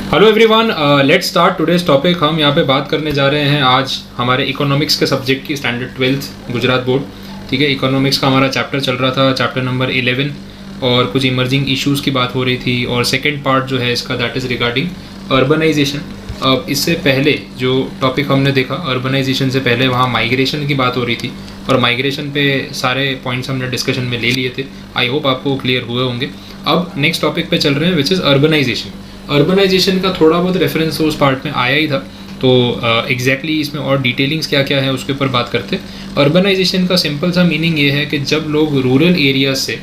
Hello everyone, let's start today's topic. हम यहाँ पे बात करने जा रहे हैं आज हमारे इकोनॉमिक्स के सब्जेक्ट की, स्टैंडर्ड 12th गुजरात बोर्ड। ठीक है, इकोनॉमिक्स का हमारा चैप्टर चल रहा था, चैप्टर नंबर 11, और कुछ इमर्जिंग इश्यूज़ की बात हो रही थी। और सेकेंड पार्ट जो है इसका, दैट इज़ रिगार्डिंग अर्बनाइजेशन। अब इससे पहले जो टॉपिक हमने देखा, अर्बनाइजेशन से पहले वहाँ माइग्रेशन की बात हो रही थी, और माइग्रेशन पे सारे पॉइंट्स हमने डिस्कशन में ले लिए थे। आई होप आपको क्लियर हुए होंगे। अब नेक्स्ट टॉपिक पे चल रहे हैं, विच इज़ अर्बनाइजेशन। अर्बनाइजेशन का थोड़ा बहुत रेफरेंस उस पार्ट में आया ही था, तो एग्जैक्टली इसमें और डिटेलिंग्स क्या क्या है उसके ऊपर बात करते हैं। अर्बनाइजेशन का सिंपल सा मीनिंग ये है कि जब लोग रूरल एरिया से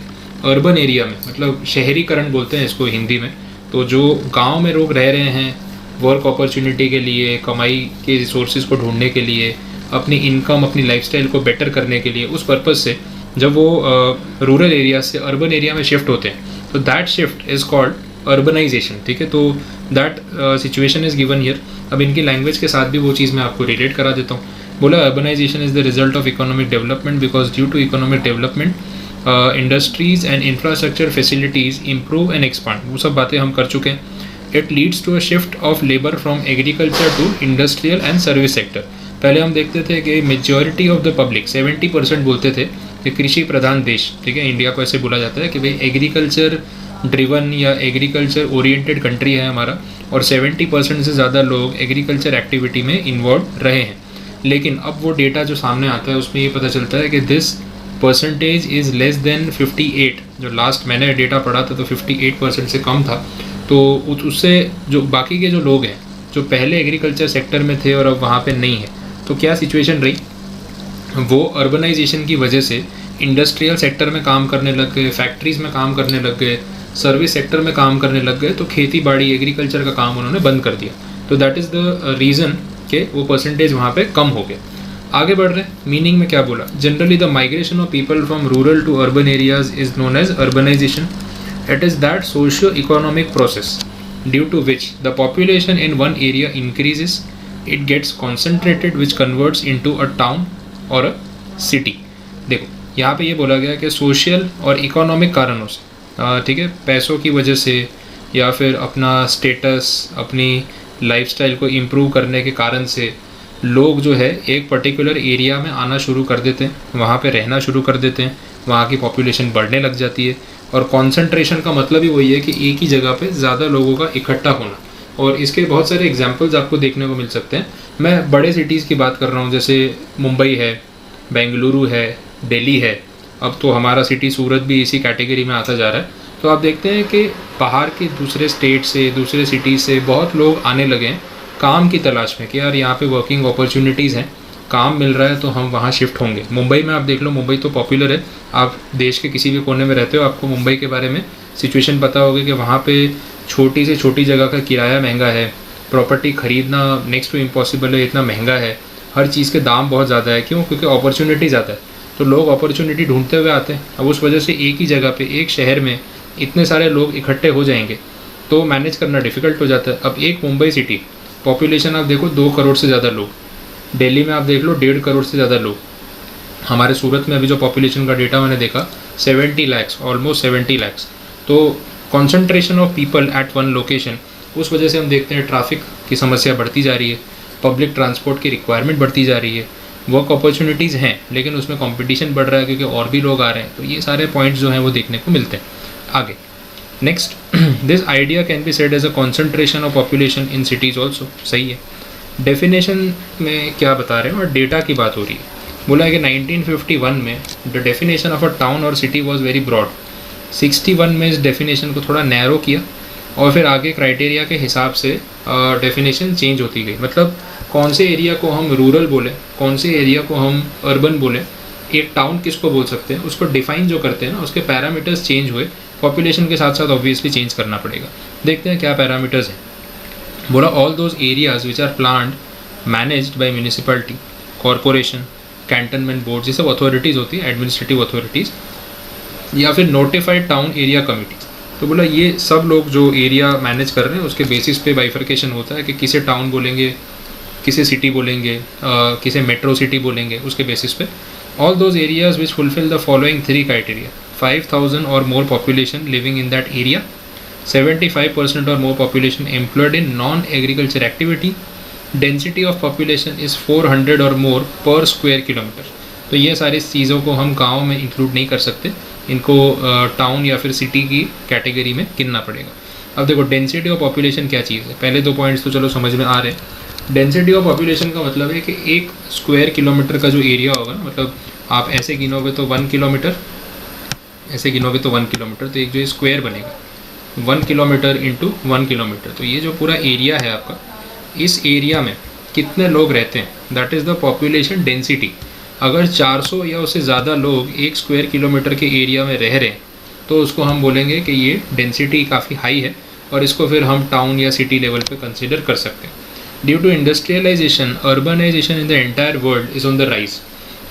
अर्बन एरिया में, मतलब शहरीकरण बोलते हैं इसको हिंदी में, तो जो गांव में लोग रह रहे हैं वर्क अपॉर्चुनिटी के लिए, कमाई के रिसोर्सेज को ढूंढने के लिए, अपनी इनकम, अपनी लाइफस्टाइल को बेटर करने के लिए, उस पर्पज़ से जब वो रूरल एरिया से अर्बन एरिया में शिफ्ट होते हैं, तो that shift is called urbanization. ठीक है, तो that situation is given here. अब इनकी लैंग्वेज के साथ भी वो चीज़ मैं आपको रिलेट करा देता हूँ। बोला urbanization is the result of economic development, because due to economic development industries and infrastructure facilities improve and expand. वो सब बातें हम कर चुके हैं। It leads to a shift of labour from agriculture to industrial and service sector. पहले हम देखते थे कि मेजॉरिटी ऑफ द पब्लिक, 70% बोलते थे कि कृषि प्रधान देश, ठीक है, इंडिया को ऐसे बोला जाता है कि भाई एग्रीकल्चर ड्रिवन या एग्रीकल्चर ओरिएंटेड कंट्री है हमारा, और 70% से ज़्यादा लोग एग्रीकल्चर एक्टिविटी में इन्वॉल्व रहे हैं। लेकिन अब वो डेटा जो सामने आता है उसमें ये पता चलता है कि this percentage is less than 58। जो लास्ट मैंने डेटा पढ़ा था तो 58% से कम था। तो उससे जो बाकी के जो लोग हैं जो पहले एग्रीकल्चर सेक्टर में थे और अब वहाँ पे नहीं है, तो क्या सिचुएशन रही, वो अर्बनाइजेशन की वजह से इंडस्ट्रियल सेक्टर में काम करने लग गए, फैक्ट्रीज़ में काम करने लग गए, सर्विस सेक्टर में काम करने लग गए, तो खेती बाड़ी एग्रीकल्चर का काम उन्होंने बंद कर दिया। तो दैट इज़ द रीज़न कि वो परसेंटेज वहाँ पे कम हो गया। आगे बढ़ रहे हैं, मीनिंग में क्या बोला। Generally the migration of people from rural to urban areas is known as urbanization. It is that socio economic process due to which the population in one area increases, it gets concentrated which converts into a town और a city. देखो यहाँ पे ये बोला गया कि social और economic कारणों से, ठीक है, पैसों की वजह से या फिर अपना स्टेटस, अपनी लाइफस्टाइल को इम्प्रूव करने के कारण से लोग जो है एक पर्टिकुलर एरिया में आना शुरू कर देते हैं, वहाँ पे रहना शुरू कर देते हैं, वहाँ की पॉपुलेशन बढ़ने लग जाती है। और कॉन्सेंट्रेशन का मतलब ही वही है कि एक ही जगह पे ज़्यादा लोगों का इकट्ठा होना। और इसके बहुत सारे एग्जाम्पल्स आपको देखने को मिल सकते हैं। मैं बड़े सिटीज़ की बात कर रहा हूँ, जैसे मुंबई है, बेंगलुरु है, दिल्ली है। अब तो हमारा सिटी सूरत भी इसी कैटेगरी में आता जा रहा है। तो आप देखते हैं कि बाहर के दूसरे स्टेट से, दूसरे सिटी से बहुत लोग आने लगे हैं काम की तलाश में कि यार यहाँ पे वर्किंग अपॉर्चुनिटीज़ हैं, काम मिल रहा है तो हम वहाँ शिफ्ट होंगे। मुंबई में आप देख लो, मुंबई तो पॉपुलर है। आप देश के किसी भी कोने में रहते हो, आपको मुंबई के बारे में सिचुएशन पता होगी कि वहाँ पे छोटी से छोटी जगह का किराया महंगा है, प्रॉपर्टी ख़रीदना नेक्स्ट टू इम्पॉसिबल है, इतना महंगा है, हर चीज़ के दाम बहुत ज़्यादा है। क्यों? क्योंकि अपॉर्चुनिटी ज़्यादा है, तो लोग अपॉर्चुनिटी ढूंढते हुए आते हैं। अब उस वजह से एक ही जगह पे, एक शहर में इतने सारे लोग इकट्ठे हो जाएंगे तो मैनेज करना डिफ़िकल्ट हो जाता है। अब एक मुंबई सिटी, पॉपुलेशन आप देखो 2 करोड़ से ज़्यादा लोग, दिल्ली में आप देख लो 1.5 करोड़ से ज़्यादा लोग, हमारे सूरत में अभी जो पॉपुलेशन का डेटा मैंने देखा 70 लाख्स, ऑलमोस्ट 70 लाख्स। तो concentration of people at one location, उस वजह से हम देखते हैं ट्रैफिक की समस्या बढ़ती जा रही है, पब्लिक ट्रांसपोर्ट की रिक्वायरमेंट बढ़ती जा रही है, वर्क अपॉर्चुनिटीज़ हैं लेकिन उसमें कंपटीशन बढ़ रहा है क्योंकि और भी लोग आ रहे हैं। तो ये सारे पॉइंट्स जो हैं वो देखने को मिलते हैं। आगे next, this idea can be said as a concentration of population in cities also. सही है। डेफिनेशन में क्या बता रहे हैं और डेटा की बात हो रही है। बोला है कि 1951 में the definition of a town और सिटी वॉज वेरी ब्रॉड। 61 में इस डेफिनेशन को थोड़ा नैरो किया और फिर आगे क्राइटेरिया के हिसाब से डेफिनेशन चेंज होती गई। मतलब कौन से एरिया को हम रूरल बोलें, कौन से एरिया को हम अर्बन बोलें, एक टाउन किसको बोल सकते हैं, उसको डिफाइन जो करते हैं ना, उसके पैरामीटर्स चेंज हुए। पॉपुलेशन के साथ साथ ऑब्वियसली चेंज करना पड़ेगा। देखते हैं क्या पैरामीटर्स हैं। बोला all those areas which are planned, managed by municipality, corporation, cantonment board, ये सब अथॉरिटीज़ होती है, एडमिनिस्ट्रेटिव अथॉरिटीज़, या फिर नोटिफाइड टाउन एरिया कमिटीज़। तो बोला ये सब लोग जो एरिया मैनेज कर रहे हैं उसके बेसिस पे बाइफर्केशन होता है कि किसे टाउन बोलेंगे, किसे सिटी बोलेंगे, किसे मेट्रो सिटी बोलेंगे, उसके बेसिस पे। All those areas which fulfil the following 3 criteria: 5,000 और more population living in that area, 75% और more population employed in non agriculture activity, density of population is 400 और मोर पर स्क्वायर किलोमीटर। तो ये सारी चीज़ों को हम गांव में इंक्लूड नहीं कर सकते, इनको टाउन या फिर सिटी की कैटेगरी में गिनना पड़ेगा। अब देखो डेंसिटी ऑफ पॉपुलेशन क्या चीज़ है, पहले 2 पॉइंट्स तो चलो समझ में आ रहे हैं। डेंसिटी ऑफ पॉपुलेशन का मतलब है कि एक स्क्वायर किलोमीटर का जो एरिया होगा, मतलब आप ऐसे गिनोगे तो 1 किलोमीटर, ऐसे गिनोगे तो 1 किलोमीटर, तो एक जो स्क्वायर बनेगा 1 किलोमीटर इंटू 1 किलोमीटर। तो ये जो पूरा एरिया है आपका, इस एरिया में कितने लोग रहते हैं, that is the population density. अगर 400 या उससे ज़्यादा लोग एक स्क्वायर किलोमीटर के एरिया में रह रहे हैं तो उसको हम बोलेंगे कि ये डेंसिटी काफ़ी हाई है, और इसको फिर हम टाउन या सिटी लेवल पे कंसिडर कर सकते हैं। Due to industrialization, urbanization in the entire world is on the rise,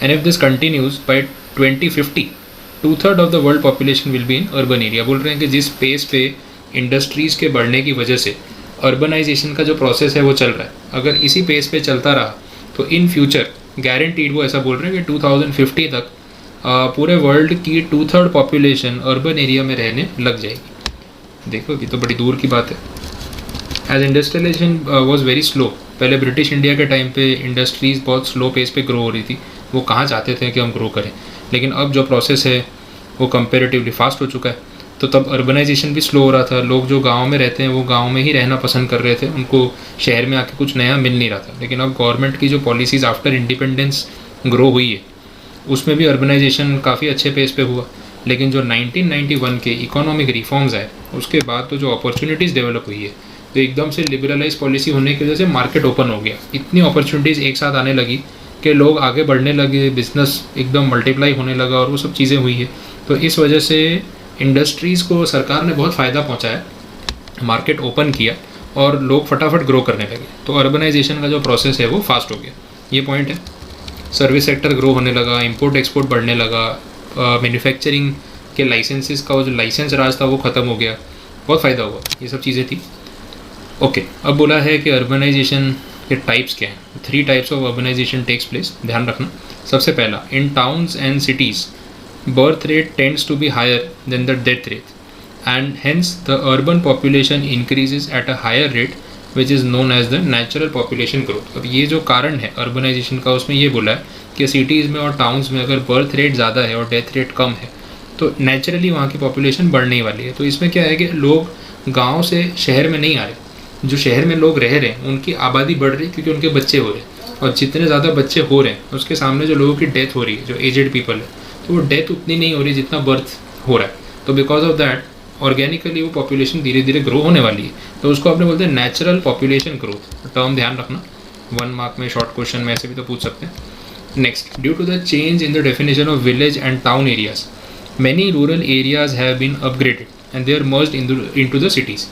and if this continues by 2050 2/3 of the world population will be in urban area. बोल रहे हैं कि जिस पेस पे इंडस्ट्रीज़ के बढ़ने की वजह से अर्बनाइजेशन का जो प्रोसेस है वो चल रहा है, अगर इसी पेस पे चलता रहा तो इन फ्यूचर गारंटीड, वो ऐसा बोल रहे हैं कि 2050 तक पूरे वर्ल्ड की 2/3 पॉपुलेशन अर्बन एरिया में रहने लग जाएगी। देखो कि तो बड़ी दूर की बात है। As industrialization was very slow, पहले ब्रिटिश इंडिया के टाइम पे इंडस्ट्रीज़ बहुत स्लो पेस पे ग्रो हो रही थी, वो कहाँ चाहते थे कि हम ग्रो करें, लेकिन अब जो प्रोसेस है वो कंपेरेटिवली फास्ट हो चुका है। तो तब अर्बनाइजेशन भी स्लो हो रहा था, लोग जो गांव में रहते हैं वो गांव में ही रहना पसंद कर रहे थे, उनको शहर में आके कुछ नया मिल नहीं रहा था। लेकिन अब गवर्नमेंट की जो पॉलिसीज़ आफ्टर इंडिपेंडेंस ग्रो हुई है उसमें भी अर्बनाइजेशन काफ़ी अच्छे पेस पे हुआ। लेकिन जो 1991 के इकोनॉमिक रिफॉर्म्स आए उसके बाद तो जो अपॉर्चुनिटीज़ डेवलप हुई है, तो एकदम से लिबरलाइज पॉलिसी होने की वजह से मार्केट ओपन हो गया, इतनी अपॉर्चुनिटीज़ एक साथ आने लगी कि लोग आगे बढ़ने लगे, बिजनेस एकदम मल्टीप्लाई होने लगा और वो सब चीज़ें हुई है। तो इस वजह से इंडस्ट्रीज़ को सरकार ने बहुत फ़ायदा पहुंचाया, मार्केट ओपन किया और लोग फटाफट ग्रो करने लगे। तो अर्बनाइजेशन का जो प्रोसेस है वो फास्ट हो गया, ये पॉइंट है। सर्विस सेक्टर ग्रो होने लगा, इंपोर्ट एक्सपोर्ट बढ़ने लगा, मैन्युफैक्चरिंग के लाइसेंसेस का जो लाइसेंस राज था वो ख़त्म हो गया, बहुत फ़ायदा हुआ, ये सब चीज़ें थी। ओके, अब बोला है कि अर्बनाइजेशन के टाइप्स क्या हैं। 3 types of urbanization takes place, ध्यान रखना। सबसे पहला, in towns and cities birth rate tends to be higher than the death rate, and hence the urban population increases at a higher rate, which is known as the natural population growth। अब ये जो कारण है urbanisation का, उसमें ये बोला है कि सिटीज़ में और टाउन्स में अगर बर्थ रेट ज़्यादा है और डेथ रेट कम है तो नेचुरली वहाँ की पॉपुलेशन बढ़ने वाली है। तो इसमें क्या है कि लोग गाँव से शहर में नहीं आ रहे, जो शहर में लोग रह रहे हैं उनकी आबादी बढ़ रही है क्योंकि उनके बच्चे हो रहे हैं, और जितने ज़्यादा बच्चे हो रहे हैं उसके सामने जो लोगों की डेथ हो रही है, जो एजेड पीपल है, तो वो डेथ उतनी नहीं हो रही जितना बर्थ हो रहा है। तो बिकॉज ऑफ दैट ऑर्गेनिकली वो पॉपुलेशन धीरे धीरे ग्रो होने वाली है। तो उसको आपने बोलते हैं नेचुरल पॉपुलेशन ग्रोथ, टर्म ध्यान रखना, 1 मार्क में शॉर्ट क्वेश्चन में ऐसे भी तो पूछ सकते हैं। Next, due to the change in the definition of village and town areas, many rural areas have been upgraded and they are merged into the cities.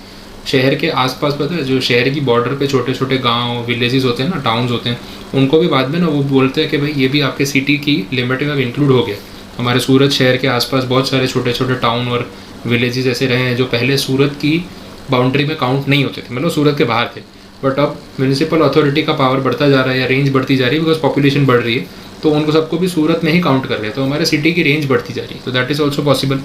शहर के आसपास पता है, जो शहर की बॉर्डर पे छोटे छोटे गांव विलेजेस होते हैं ना, टाउन्स होते हैं, उनको भी बाद में ना वो बोलते हैं कि भाई ये भी आपके सिटी की लिमिट में अब इंक्लूड हो गया। हमारे सूरत शहर के आसपास बहुत सारे छोटे छोटे टाउन और विलेजेस ऐसे रहे हैं जो पहले सूरत की बाउंड्री में काउंट नहीं होते थे, मतलब सूरत के बाहर थे, बट अब म्यूनिसिपल अथॉरिटी का पावर बढ़ता जा रहा है या रेंज बढ़ती जा रही है, बिकॉज पॉपुलेशन बढ़ रही है, तो उनको सबको भी सूरत में ही काउंट कर रहे हैं, तो हमारे सिटी की रेंज बढ़ती जा रही है। तो that is also possible.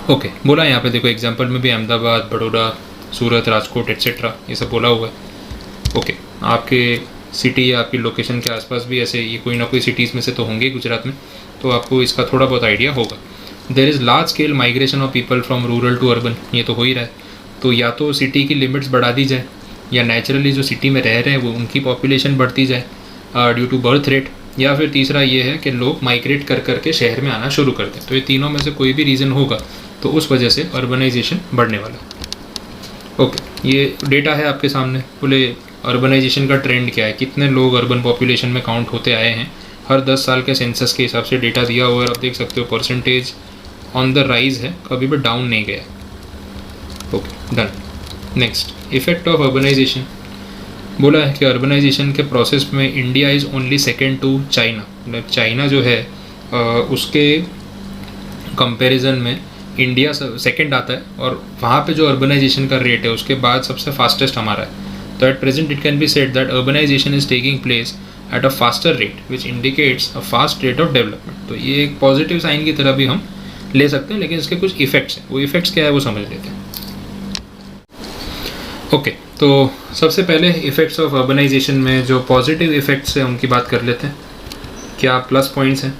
Okay, बोला यहाँ पे देखो एग्जाम्पल में भी अहमदाबाद, बड़ौदा, सूरत, राजकोट एट्सेट्रा ये सब बोला हुआ है। ओके, आपके सिटी या आपकी लोकेशन के आसपास भी ऐसे ये कोई ना कोई सिटीज़ में से तो होंगे गुजरात में, तो आपको इसका थोड़ा बहुत आइडिया होगा। There is large scale migration of people from rural to urban, ये तो हो ही रहा है। तो या तो सिटी की लिमिट्स बढ़ा दी जाए, या नेचुरली जो सिटी में रह रहे हैं वो उनकी पॉपुलेशन बढ़ती जाए ड्यू टू बर्थ रेट, या फिर तीसरा ये है कि लोग माइग्रेट कर करके शहर में आना शुरू करते हैं। तो ये तीनों में से कोई भी रीज़न होगा तो उस वजह से अर्बनाइजेशन बढ़ने वाला है। ओके, ये डेटा है आपके सामने, बोले अर्बनाइजेशन का ट्रेंड क्या है, कितने लोग अर्बन पॉपुलेशन में काउंट होते आए हैं, हर 10 साल के सेंसस के हिसाब से डेटा दिया हुआ है। आप देख सकते हो परसेंटेज ऑन द राइज है, कभी भी डाउन नहीं गया। Okay, done. Next, effect of urbanization, बोला है कि अर्बनाइजेशन के प्रोसेस में India is only second to China, मतलब चाइना जो है उसके कंपैरिजन में इंडिया सेकंड आता है, और वहाँ पे जो अर्बनाइजेशन का रेट है उसके बाद सबसे फास्टेस्ट हमारा है। तो at present it can be said that urbanization is taking place at a faster rate which indicates a fast rate of development. तो ये एक पॉजिटिव साइन की तरह भी हम ले सकते हैं, लेकिन इसके कुछ इफेक्ट्स हैं, वो इफेक्ट्स क्या है वो समझ लेते हैं। ओके, तो सबसे पहले इफ़ेक्ट्स ऑफ अर्बनाइजेशन में जो पॉजिटिव इफ़ेक्ट्स हैं उनकी बात कर लेते हैं। क्या प्लस पॉइंट्स हैं?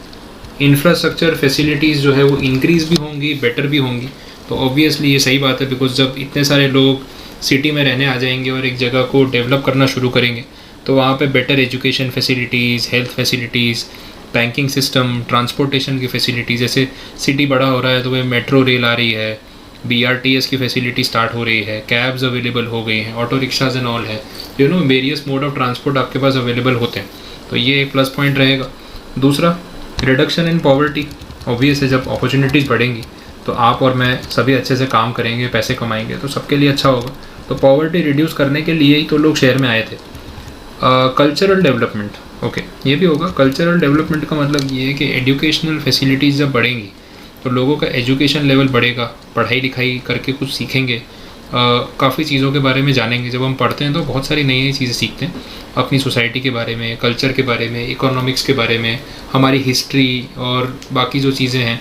इंफ्रास्ट्रक्चर फैसिलिटीज़ जो है वो इंक्रीज़ भी होंगी, बेटर भी होंगी। तो ऑब्वियसली ये सही बात है, बिकॉज जब इतने सारे लोग सिटी में रहने आ जाएंगे और एक जगह को डेवलप करना शुरू करेंगे तो वहाँ पे better education facilities, health facilities, banking system, transportation की फैसिलिटीज़, जैसे सिटी बड़ा हो रहा है तो वह मेट्रो रेल आ रही है, BRTS की फैसिलिटी स्टार्ट हो रही है, कैब्स अवेलेबल हो गई हैं, ऑटो रिक्शाज एंड ऑल है, वेरियस मोड ऑफ ट्रांसपोर्ट आपके पास अवेलेबल होते हैं। तो ये एक प्लस पॉइंट रहेगा। दूसरा, रिडक्शन इन पॉवर्टी। ऑब्वियस है, जब अपॉर्चुनिटीज़ बढ़ेंगी तो आप और मैं सभी अच्छे से काम करेंगे, पैसे कमाएंगे, तो सबके लिए अच्छा होगा। तो पॉवर्टी रिड्यूस करने के लिए ही तो लोग शहर में आए थे। कल्चरल डेवलपमेंट, ओके, ये भी होगा। कल्चरल डेवलपमेंट का मतलब ये है कि एजुकेशनल फैसिलिटीज़ जब बढ़ेंगी तो लोगों का एजुकेशन लेवल बढ़ेगा, पढ़ाई लिखाई करके कुछ सीखेंगे, काफ़ी चीज़ों के बारे में जानेंगे। जब हम पढ़ते हैं तो बहुत सारी नई नई चीज़ें सीखते हैं, अपनी सोसाइटी के बारे में, कल्चर के बारे में, इकोनॉमिक्स के बारे में, हमारी हिस्ट्री और बाकी जो चीज़ें हैं,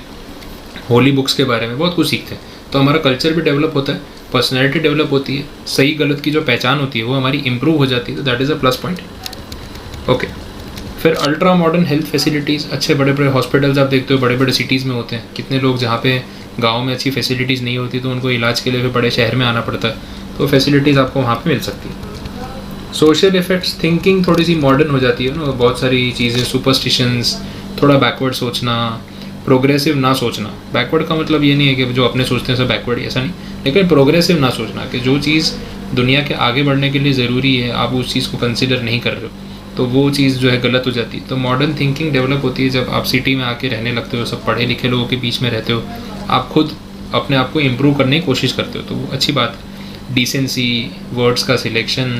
होली बुक्स के बारे में बहुत कुछ सीखते हैं। तो हमारा कल्चर भी डेवलप होता है, पर्सनैलिटी डेवलप होती है, सही गलत की जो पहचान होती है वो हमारी इंप्रूव हो जाती है। तो that is a plus point. Okay, फिर अल्ट्रा मॉडर्न हेल्थ फैसिलिटीज़, अच्छे बड़े बड़े हॉस्पिटल्स आप देखते हो बड़े बड़े सिटीज़ में होते हैं। कितने लोग जहाँ पे गाँव में अच्छी फैसिलिटीज़ नहीं होती तो उनको इलाज के लिए फिर बड़े शहर में आना पड़ता है, तो फैसिलिटीज़ आपको वहाँ पे मिल सकती है। सोशल इफ़ेक्ट्स, थिंकिंग थोड़ी सी मॉडर्न हो जाती है ना, बहुत सारी चीज़ें, सुपरस्टिशंस, थोड़ा बैकवर्ड सोचना, प्रोग्रेसिव ना सोचना। बैकवर्ड का मतलब ये नहीं है कि जो अपने सोचते हैं सब बैकवर्ड, ऐसा नहीं, लेकिन प्रोग्रेसिव ना सोचना कि जो चीज़ दुनिया के आगे बढ़ने के लिए ज़रूरी है आप उस चीज़ को कंसिडर नहीं कर रहे हो, तो वो चीज़ जो है गलत हो जाती है। तो मॉडर्न थिंकिंग डेवलप होती है जब आप सिटी में आके रहने लगते हो, सब पढ़े लिखे लोगों के बीच में रहते हो, आप खुद अपने आप को इम्प्रूव करने की कोशिश करते हो, तो वो अच्छी बात है। डिसेंसी, वर्ड्स का सिलेक्शन,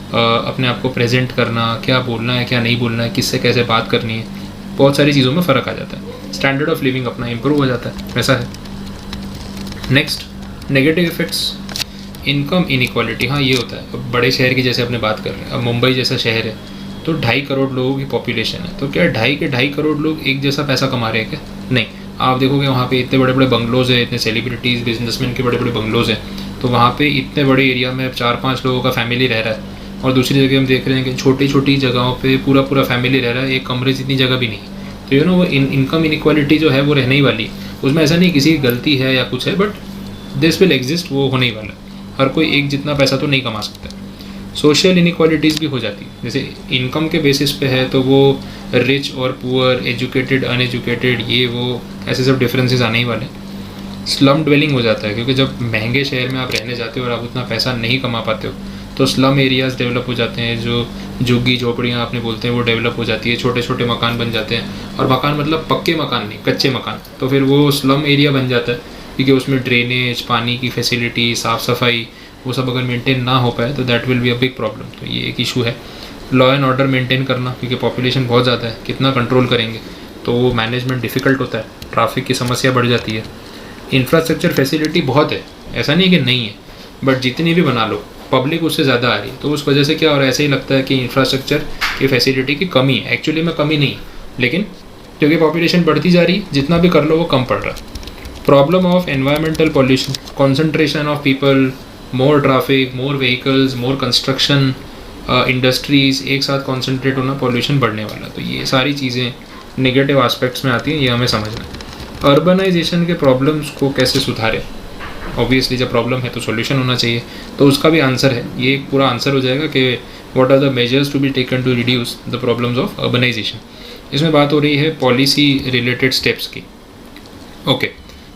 अपने आप को प्रेजेंट करना, क्या बोलना है क्या नहीं बोलना है, किससे कैसे बात करनी है, बहुत सारी चीज़ों में फ़र्क आ जाता है। स्टैंडर्ड ऑफ लिविंग अपना इम्प्रूव हो जाता है, वैसा है। Next, negative effects, income inequality. हाँ, ये होता है। अब बड़े शहर की जैसे अपने बात कर रहे हैं, अब मुंबई जैसा शहर है तो 2.5 करोड़ लोगों की पॉपुलेशन है, तो क्या 2.5 करोड़ लोग एक जैसा पैसा कमा रहे हैं क्या? नहीं। आप देखोगे वहाँ पे इतने बड़े बड़े बंगलोज़ हैं, इतने सेलिब्रिटीज़, बिजनेसमैन के बड़े बड़े बंगलोज़ हैं, तो वहाँ पे इतने बड़े एरिया में 4-5 लोगों का फैमिली रह रहा है। और दूसरी जगह हम देख रहे हैं कि छोटी छोटी जगहों पे पूरा पूरा फैमिली रह रहा है, एक कमरे जितनी जगह भी नहीं। तो वो इनकम इनइक्वालिटी जो है वो रहने ही वाली है। उसमें ऐसा नहीं किसी की गलती है या कुछ है, बट दिस विल एग्जिस्ट, वो होने ही वाला है। हर कोई एक जितना पैसा तो नहीं कमा सकता। सोशल इनइक्वालिटीज़ भी हो जाती है, जैसे इनकम के बेसिस पे है तो वो रिच और पुअर, एजुकेटेड, अनएजुकेटेड, ये वो ऐसे सब डिफरेंसेस आने ही वाले हैं। स्लम ड्वेलिंग हो जाता है, क्योंकि जब महंगे शहर में आप रहने जाते हो और आप उतना पैसा नहीं कमा पाते हो तो स्लम एरियाज़ डेवलप हो जाते हैं, जो झुग्गी झोपड़ियाँ आपने बोलते हैं वो डेवलप हो जाती है, छोटे छोटे मकान बन जाते हैं। और मकान मतलब पक्के मकान नहीं, कच्चे मकान, तो फिर वो स्लम एरिया बन जाता है, क्योंकि उसमें ड्रेनेज, पानी की फैसिलिटी, साफ़ सफाई, वो सब अगर मेंटेन ना हो पाए तो that will be a big problem. तो ये एक इशू है। लॉ एंड ऑर्डर मेंटेन करना, क्योंकि पॉपुलेशन बहुत ज़्यादा है, कितना कंट्रोल करेंगे, तो वो मैनेजमेंट डिफ़िकल्ट होता है, ट्रैफिक की समस्या बढ़ जाती है। इंफ्रास्ट्रक्चर फैसिलिटी बहुत है, ऐसा नहीं कि नहीं है, बट जितनी भी बना लो पब्लिक उससे ज़्यादा आ रही है, तो उस वजह से क्या और ऐसे ही लगता है कि इंफ्रास्ट्रक्चर की फैसिलिटी की कमी है। एक्चुअली में कमी नहीं, लेकिन क्योंकि पॉपुलेशन बढ़ती जा रही है, जितना भी कर लो वो कम पड़ रहा है। Problem of environmental pollution, concentration of people, more traffic, more vehicles, more construction, industries एक साथ कॉन्सेंट्रेट होना, पॉल्यूशन बढ़ने वाला। तो ये सारी चीज़ें नेगेटिव एस्पेक्ट्स में आती हैं, ये हमें समझना है। अर्बनाइजेशन के प्रॉब्लम्स को कैसे सुधारें? ऑब्वियसली जब प्रॉब्लम है तो सॉल्यूशन होना चाहिए, तो उसका भी आंसर है। ये एक पूरा आंसर हो जाएगा कि what are the measures to be taken to reduce the problems of urbanization. इसमें बात हो रही है पॉलिसी रिलेटेड स्टेप्स की। ओके,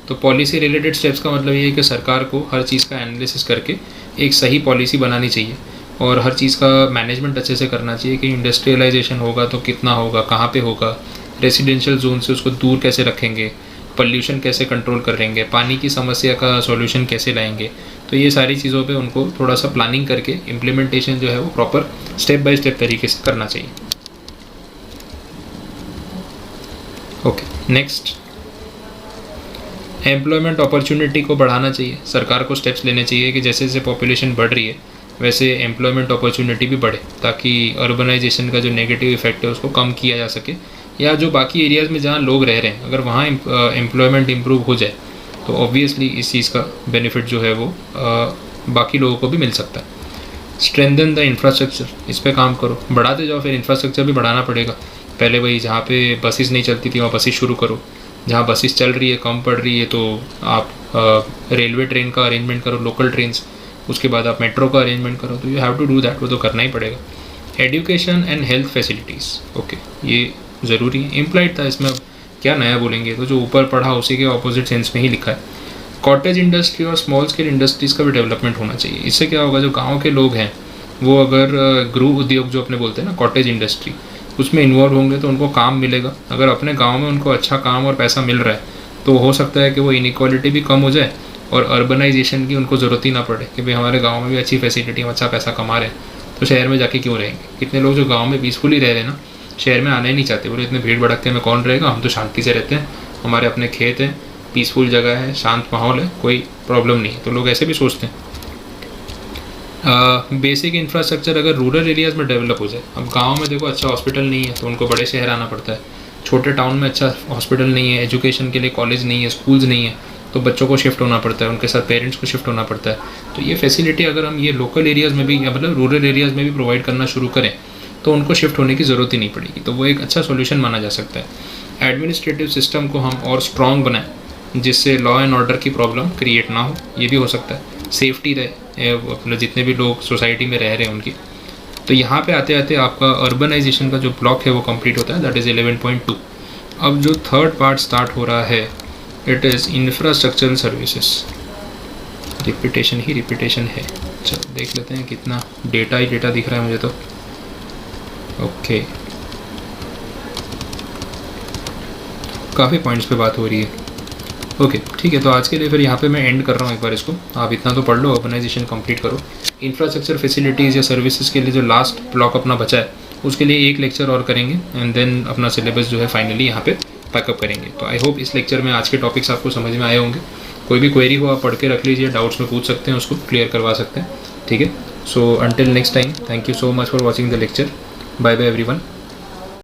तो पॉलिसी रिलेटेड स्टेप्स का मतलब ये है कि सरकार को हर चीज़ का एनालिसिस करके एक सही पॉलिसी बनानी चाहिए और हर चीज़ का मैनेजमेंट अच्छे से करना चाहिए कि इंडस्ट्रियलाइजेशन होगा तो कितना होगा, कहाँ पे होगा, रेसिडेंशियल जोन से उसको दूर कैसे रखेंगे, पॉल्यूशन कैसे कंट्रोल करेंगे, पानी की समस्या का सॉल्यूशन कैसे लाएंगे। तो ये सारी चीज़ों पे उनको थोड़ा सा प्लानिंग करके इम्प्लीमेंटेशन जो है वो प्रॉपर स्टेप बाय स्टेप तरीके से करना चाहिए। ओके, नेक्स्ट, एम्प्लॉयमेंट अपॉर्चुनिटी को बढ़ाना चाहिए। सरकार को स्टेप्स लेने चाहिए कि जैसे जैसे पॉपुलेशन बढ़ रही है वैसे एम्प्लॉयमेंट अपॉर्चुनिटी भी बढ़े, ताकि अर्बनाइजेशन का जो नेगेटिव इफेक्ट है उसको कम किया जा सके, या जो बाकी एरियाज़ में जहाँ लोग रह रहे हैं अगर वहाँ एम्प्लॉयमेंट इम्प्रूव हो जाए तो ऑब्वियसली इस चीज़ का बेनिफिट जो है वो बाकी लोगों को भी मिल सकता है। स्ट्रेंथन द इंफ्रास्ट्रक्चर, इस पर काम करो, बढ़ाते जाओ, फिर इंफ्रास्ट्रक्चर भी बढ़ाना पड़ेगा। पहले वही जहाँ पे बसेस नहीं चलती थी वहाँ बसेस शुरू करो, जहाँ बसेस चल रही है कम पड़ रही है तो आप रेलवे ट्रेन का अरेंजमेंट करो, लोकल ट्रेन्स, उसके बाद आप मेट्रो का अरेंजमेंट करो। तो you have to do that, वो तो करना ही पड़ेगा। Education and health facilities, okay, ये ज़रूरी है, इम्प्लाइड था इसमें, अब क्या नया बोलेंगे, तो जो ऊपर पढ़ा उसी के ऑपोजिट सेंस में ही लिखा है। कॉटेज इंडस्ट्री और स्मॉल स्केल इंडस्ट्रीज़ का भी डेवलपमेंट होना चाहिए। इससे क्या होगा, जो गांव के लोग हैं वो अगर गृह उद्योग जो अपने बोलते हैं ना, कॉटेज इंडस्ट्री, उसमें इन्वॉल्व होंगे तो उनको काम मिलेगा। अगर अपने गांव में उनको अच्छा काम और पैसा मिल रहा है तो हो सकता है कि वो इनइक्वालिटी भी कम हो जाए और अर्बनाइजेशन की उनको ज़रूरत ही ना पड़े कि भाई हमारे गाँव में भी अच्छी फैसिलिटी, हम अच्छा पैसा कमा रहे हैं तो शहर में जाके क्यों रहेंगे। कितने लोग जो गाँव में पीसफुली रह रहे हैं ना, शहर में आना ही नहीं चाहते, बोले इतने भीड़ भड़कते में कौन रहेगा, हम तो शांति से रहते हैं, हमारे अपने खेत हैं, पीसफुल जगह है, शांत माहौल है, कोई प्रॉब्लम नहीं है। तो लोग ऐसे भी सोचते हैं। बेसिक इंफ्रास्ट्रक्चर अगर रूरल एरियाज़ में डेवलप हो जाए, अब गांव में देखो अच्छा हॉस्पिटल नहीं है तो उनको बड़े शहर आना पड़ता है, छोटे टाउन में अच्छा हॉस्पिटल नहीं है, एजुकेशन के लिए कॉलेज नहीं है, स्कूल्स नहीं है, तो बच्चों को शिफ्ट होना पड़ता है, उनके साथ पेरेंट्स को शिफ्ट होना पड़ता है। तो ये फैसिलिटी अगर हम ये लोकल एरियाज़ में भी या मतलब रूरल एरियाज़ में भी प्रोवाइड करना शुरू करें तो उनको शिफ्ट होने की ज़रूरत ही नहीं पड़ेगी। तो वो एक अच्छा सोल्यूशन माना जा सकता है। एडमिनिस्ट्रेटिव सिस्टम को हम और स्ट्रॉन्ग बनाएं जिससे लॉ एंड ऑर्डर की प्रॉब्लम क्रिएट ना हो, ये भी हो सकता है। सेफ्टी रहे अपने जितने भी लोग सोसाइटी में रह रहे हैं उनकी। तो यहाँ पे आते आते आपका अर्बनाइजेशन का जो ब्लॉक है वो कंप्लीट होता है, दैट इज़ 11.2। अब जो थर्ड पार्ट स्टार्ट हो रहा है, it is infrastructural services. Repetition he repetition है। चलो देख लेते हैं, कितना डेटा ही डेटा दिख रहा है मुझे तो। ओके, काफ़ी पॉइंट्स पे बात हो रही है। ओके ठीक है, तो आज के लिए फिर यहाँ पे मैं एंड कर रहा हूँ एक बार इसको। आप इतना तो पढ़ लो, अर्बनाइजेशन कंप्लीट करो। इंफ्रास्ट्रक्चर फैसिलिटीज़ या सर्विसेज के लिए जो लास्ट ब्लॉक अपना बचा है उसके लिए एक लेक्चर और करेंगे एंड देन अपना सिलेबस जो है फाइनली यहाँ पे पैकअप करेंगे। तो आई होप इस लेक्चर में आज के टॉपिक्स आपको समझ में आए होंगे। कोई भी क्वेरी हो आप पढ़ के रख लीजिए, डाउट्स में पूछ सकते हैं, उसको क्लियर करवा सकते हैं। ठीक है, so until next time, thank you so much for watching the lecture. Bye bye everyone.